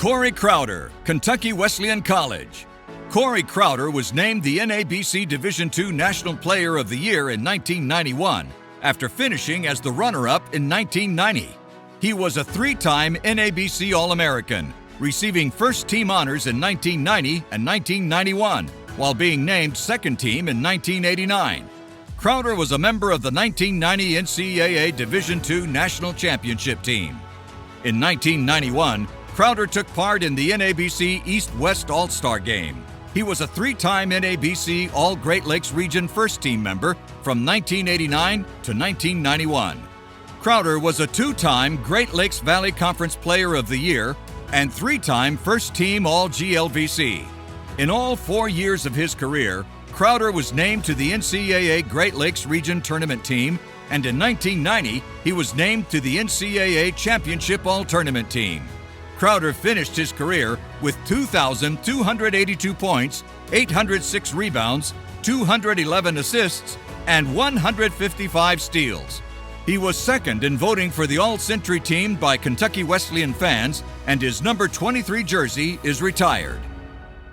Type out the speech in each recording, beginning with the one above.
Corey Crowder, Kentucky Wesleyan College. Corey Crowder was named the NABC Division II National Player of the Year in 1991 after finishing as the runner-up in 1990. He was a three-time NABC All-American, receiving first-team honors in 1990 and 1991, while being named second-team in 1989. Crowder was a member of the 1990 NCAA Division II National Championship team. In 1991, Crowder took part in the NABC East-West All-Star Game. He was a three-time NABC All-Great Lakes Region first-team member from 1989 to 1991. Crowder was a two-time Great Lakes Valley Conference Player of the Year and three-time first-team All-GLVC. In all 4 years of his career, Crowder was named to the NCAA Great Lakes Region Tournament team, and in 1990, he was named to the NCAA Championship All-Tournament team. Crowder finished his career with 2,282 points, 806 rebounds, 211 assists, and 155 steals. He was second in voting for the All-Century team by Kentucky Wesleyan fans, and his number 23 jersey is retired.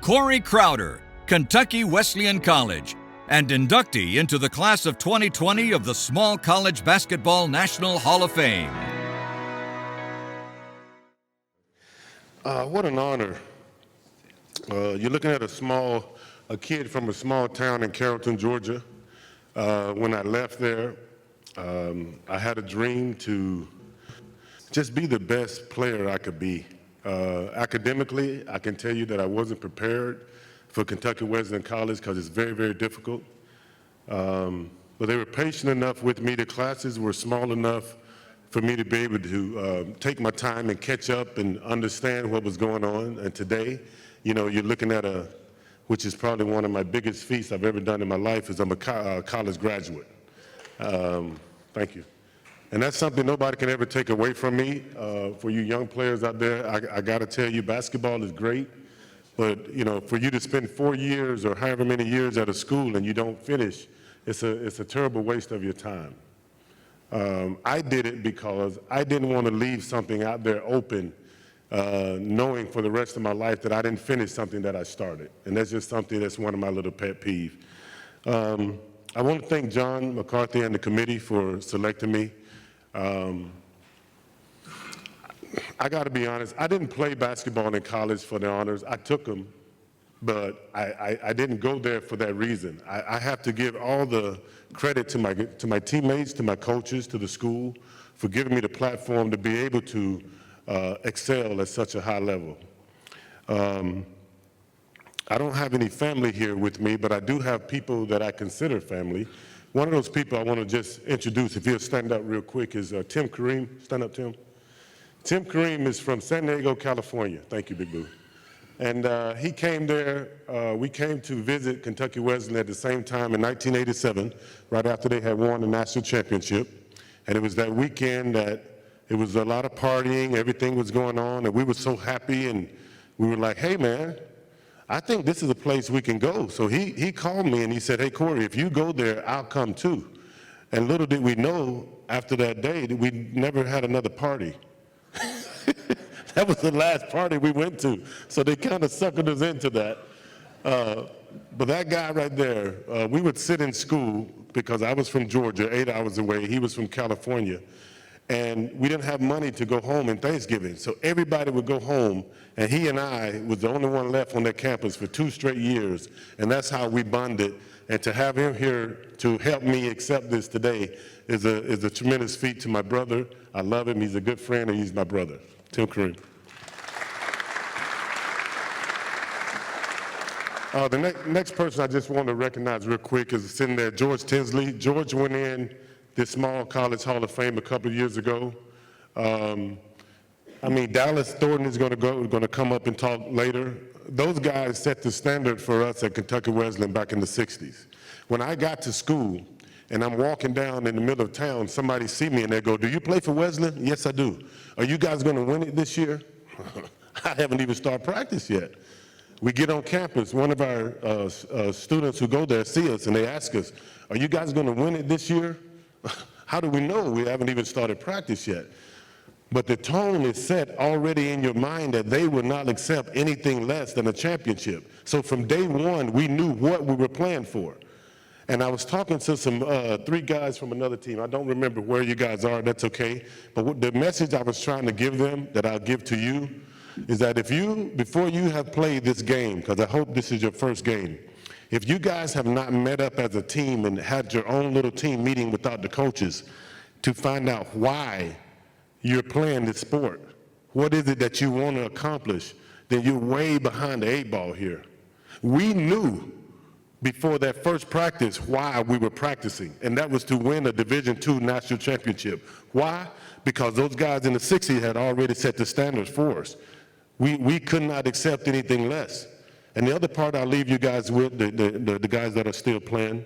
Corey Crowder, Kentucky Wesleyan College, and inductee into the class of 2020 of the Small College Basketball National Hall of Fame. What an honor. You're looking at a kid from a small town in Carrollton, Georgia. When I left there, I had a dream to just be the best player I could be. Academically, I can tell you that I wasn't prepared for Kentucky Wesleyan College because it's very, very difficult. But they were patient enough with me. The classes were small enough for me to be able to take my time and catch up and understand what was going on. And today, you know, you're looking at which is probably one of my biggest feats I've ever done in my life, is I'm a college graduate. Thank you. And that's something nobody can ever take away from me. For you young players out there, I gotta tell you, basketball is great, but you know, for you to spend 4 years or however many years at a school and you don't finish, it's a terrible waste of your time. I did it because I didn't want to leave something out there open, knowing for the rest of my life that I didn't finish something that I started. And that's just something that's one of my little pet peeves. I want to thank John McCarthy and the committee for selecting me. I got to be honest, I didn't play basketball in college for the honors. I took them, but I didn't go there for that reason. I have to give all the credit to my teammates, to my coaches, to the school for giving me the platform to be able to excel at such a high level. I don't have any family here with me, but I do have people that I consider family. One of those people I want to just introduce, if you'll stand up real quick, is Tim Kareem. Stand up, Tim. Tim Kareem is from San Diego, California. Thank you, Big Boo. And he came there, we came to visit Kentucky Wesleyan at the same time in 1987, right after they had won the national championship. And it was that weekend that it was a lot of partying, everything was going on, and we were so happy, and we were like, hey man, I think this is a place we can go. So he called me and he said, hey Corey, if you go there, I'll come too. And little did we know after that day that we never had another party. That was the last party we went to. So they kind of suckered us into that. But that guy right there, we would sit in school because I was from Georgia, 8 hours away. He was from California. And we didn't have money to go home in Thanksgiving. So everybody would go home, and he and I was the only one left on that campus for 2 straight years. And that's how we bonded. And to have him here to help me accept this today is a tremendous feat to my brother. I love him. He's a good friend, and he's my brother. Tim Kareem. The next person I just want to recognize real quick is sitting there, George Tinsley. George went in this Small College Hall of Fame a couple of years ago. I mean, Dallas Thornton is going to come up and talk later. Those guys set the standard for us at Kentucky Wesleyan back in the 60s. When I got to school and I'm walking down in the middle of town, somebody see me and they go, do you play for Wesleyan? Yes, I do. Are you guys going to win it this year? I haven't even started practice yet. We get on campus, one of our students who go there see us and they ask us, are you guys going to win it this year? How do we know? We haven't even started practice yet. But the tone is set already in your mind that they would not accept anything less than a championship. So from day one, we knew what we were playing for. And I was talking to some 3 guys from another team. I don't remember where you guys are, that's okay. But the message I was trying to give them, that I'll give to you, is that before you have played this game, because I hope this is your first game, if you guys have not met up as a team and had your own little team meeting without the coaches to find out why you're playing this sport, what is it that you want to accomplish, then you're way behind the 8 ball here. We knew before that first practice why we were practicing, and that was to win a Division II national championship. Why? Because those guys in the 60s had already set the standards for us. We could not accept anything less. And the other part I'll leave you guys with, the guys that are still playing,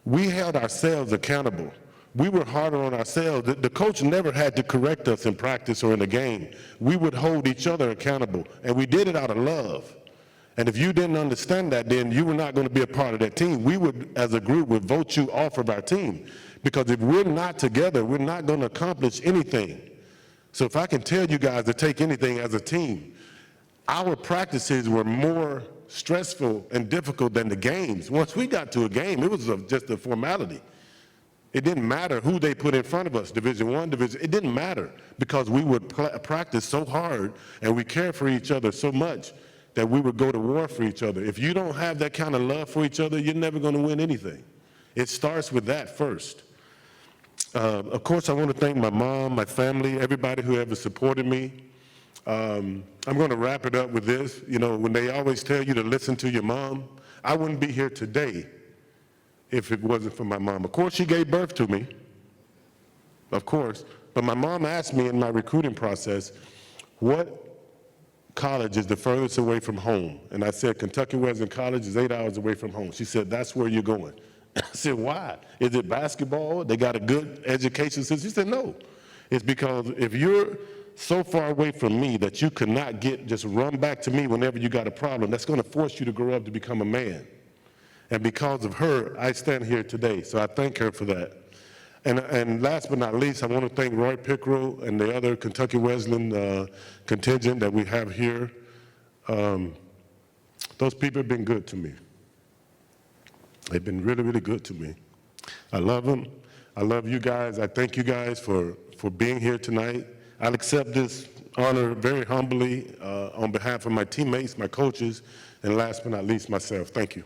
we held ourselves accountable. We were harder on ourselves. The coach never had to correct us in practice or in the game. We would hold each other accountable, and we did it out of love. And if you didn't understand that, then you were not going to be a part of that team. We would, as a group, would vote you off of our team. Because if we're not together, we're not going to accomplish anything. So if I can tell you guys to take anything as a team, our practices were more stressful and difficult than the games. Once we got to a game, it was just a formality. It didn't matter who they put in front of us, Division I, it didn't matter, because we would practice so hard and we cared for each other so much that we would go to war for each other. If you don't have that kind of love for each other, you're never going to win anything. It starts with that first. Of course, I want to thank my mom, my family, everybody who ever supported me. I'm going to wrap it up with this. You know, when they always tell you to listen to your mom, I wouldn't be here today if it wasn't for my mom. Of course, she gave birth to me, of course, but my mom asked me in my recruiting process, what college is the furthest away from home? And I said, Kentucky Wesleyan College is 8 hours away from home. She said, that's where you're going. I said, why? Is it basketball? They got a good education system? She said, no. It's because if you're so far away from me that you could not just run back to me whenever you got a problem, that's going to force you to grow up to become a man. And because of her, I stand here today. So I thank her for that. And last but not least, I want to thank Roy Pickerel and the other Kentucky Wesleyan contingent that we have here. Those people have been good to me. They've been really, really good to me. I love them. I love you guys. I thank you guys for being here tonight. I'll accept this honor very humbly on behalf of my teammates, my coaches, and last but not least, myself. Thank you.